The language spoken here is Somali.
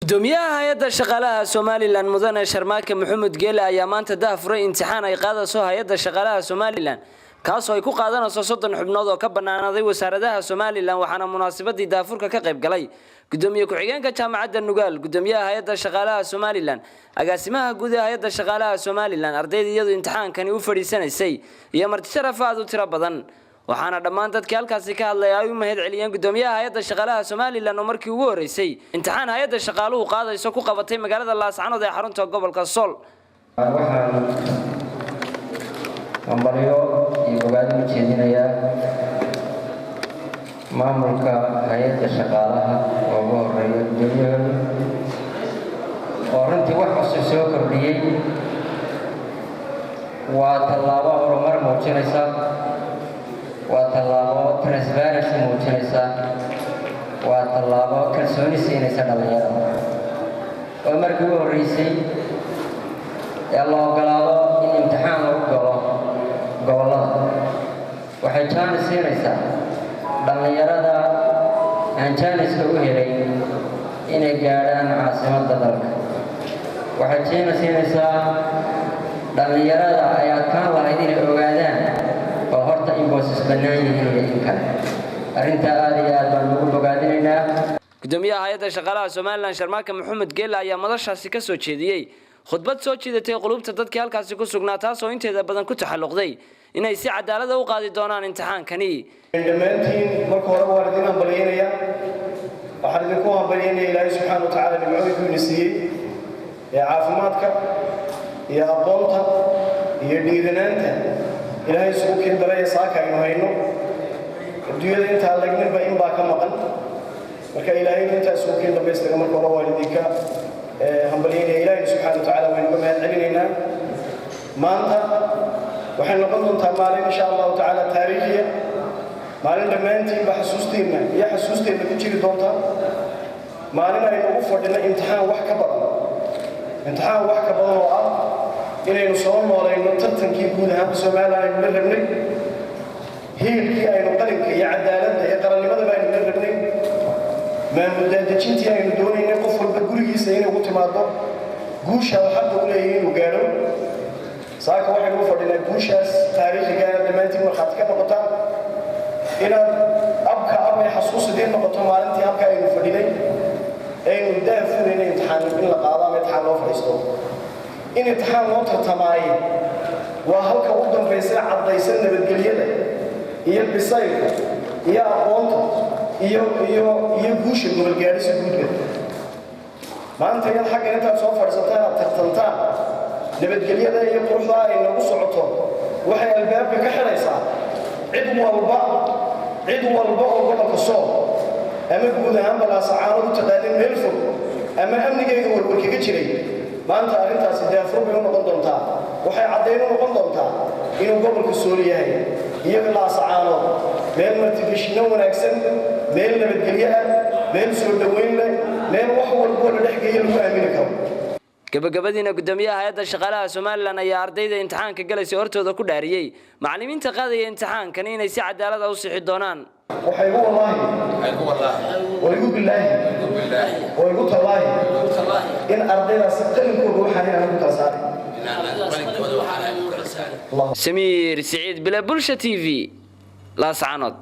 gudoomiyaha hay'adda shaqaalaha Somaliland mudane Sharmaake Maxamed Geele ayaa maanta daahfuray imtixaan ay qaadayso hay'adda shaqaalaha Somaliland kaas oo ay ku qaadanayso 30 xubnood oo ka banaanaday wasaaradaha Somaliland waxaana munaasabadii daahfurka ka qayb galay gudoomiye ku-xigeenka jaamacadda Nugaal gudoomiyaha hay'adda shaqaalaha Somaliland agaasimaha guud ee hay'adda shaqaalaha Somaliland ardayda iyadoo imtixaankani u fadhiisanaysay iyo marti sharaf aad u tiro badan waxaana dhammaan dadkii halkaasi ka hadlay ay u mahad celiyeen gudoomiyaha hay'adda shaqaalaha Somaliland oo markii ugu horeysay imtixaan hay'adda shaqaaluhu qaadayso ku qabatay magaalada Laascaanood ee xarunta gobolka Sool ambalyo iyo ogaadin jeedinaya maamulka hay'adda shaqaalaha oo ugu horeeya gudoomiyaha oo runtii wax cusub soo kordhiyay waa tallaabo horumar muujinaysa waa tallaabo transparency muujinaysa waa tallaabo kalsooni siinaysa dhalinyarada oo markii ugu horeysay ee loo ogolaado in imtixaan lagu galo gobolada waxay chance siinaysaa dhalinyarada aan chance u helay inay gaadhaan caasimadda dalka waxay chance siinaysaa dhalinyarada ay adkaan lahayd inay ogaadaan oo horta inboosas bannaan yihiin iyo in kale arrintaa aad iyo aad baan ugu bogaadinaynaa gudoomiyaha hay'adda shaqaalaha Somaliland Sharmaake Maxamed Geele ayaa madashaasi ka soo jeediyay khudbad soo jeedatay qulubta dadkii halkaasi ku sugnaa taas oo inteeda badan ku taxalluqday inay si cadaalad ah u qaadi doonaan imtixaankani dhammaantiin marka hore waa idin hambalyeynaya waxaan idinku hambalyeynaya Ilaahay subxaanahu wa tacaala nimcooyinka uu siiyay ee caafimaadka iyo aqoonta iyo dhiiranaanta Ilaahay isugu keendaray saaka aynu hayno adduunyada inta lagnaba in baa ka maqan marka Ilaahay inta isugu keendabaysta marka hore waa idinka hambalyeynaya Ilaahay subxaanahu wa tacaala waan uga mahad celinaynaa maanta waxaan noqon doontaa maalin insha Allah taala taariikhiya maalin dhammaantiin ba xasuusteena ku jiri doonta maalin ay ugu fadhina imtixaan wax ka badan oo ah inaynu soo noolayno tartankii guud ahaan Soomaaliya aynu la rabnay hiilkii aynu qalinka iyo cadaaladda iyo qarannimada aynu la rabnay maamul-daadejintii aynu doonaynay qof walba gurigiisa inay ugu timaado guusha xaq u leeyahay inuu gaadho saaka waxaynu u fadhinaa guushaas taariikhiga dhammaantiin markhaati ka noqotaan inaad abay xasuusideen noqoto maalintii halka aynu fadhinay aynu daafurayna imtixaan in la qaado ama imtixaan loo fadhiisto in imtixaan loo tartamaayo waa halka ugu dambaysa caddaysan nabadgelyada iyo bisaylka iyo aqoonta iyo guusha gobolgaadhisa guudba maanta inaad xagga intaad soo fadhiisataan aad tartantaan nabadgelyada iyo quruxda ay nagu socoto waxay albaabka ka xiraysaa cid walba oo gobolka Sool ama guud ahaan Laascaanood u taqaanin meel fog ama amnigeega warwar kaga jiray maanta arrintaasi daafur bay noqon doontaa waxay caddeyn u noqon doontaa inuu gobolka Sool yahay iyo Laascaanood meel martigelin wanaagsan meel nabadgelyo ah meel soo dhaweyn leh meel wax walba la dhexgeeyo lagu aamini karo gabagabadiina gudoomiyaha hay'adda shaqaalaha Somaliland ayaa ardayda imtixaanka galaysa hortooda ku dhaariyay macallimiinta qaadaya imtixaankan inay si cadaalad ah u sixi doonaan waxay ugu bilaahi in ardaydaas qalinkooda waxaan inaan ku tasaaray Samiir Saciid Bila Bulsha TV Laascaanood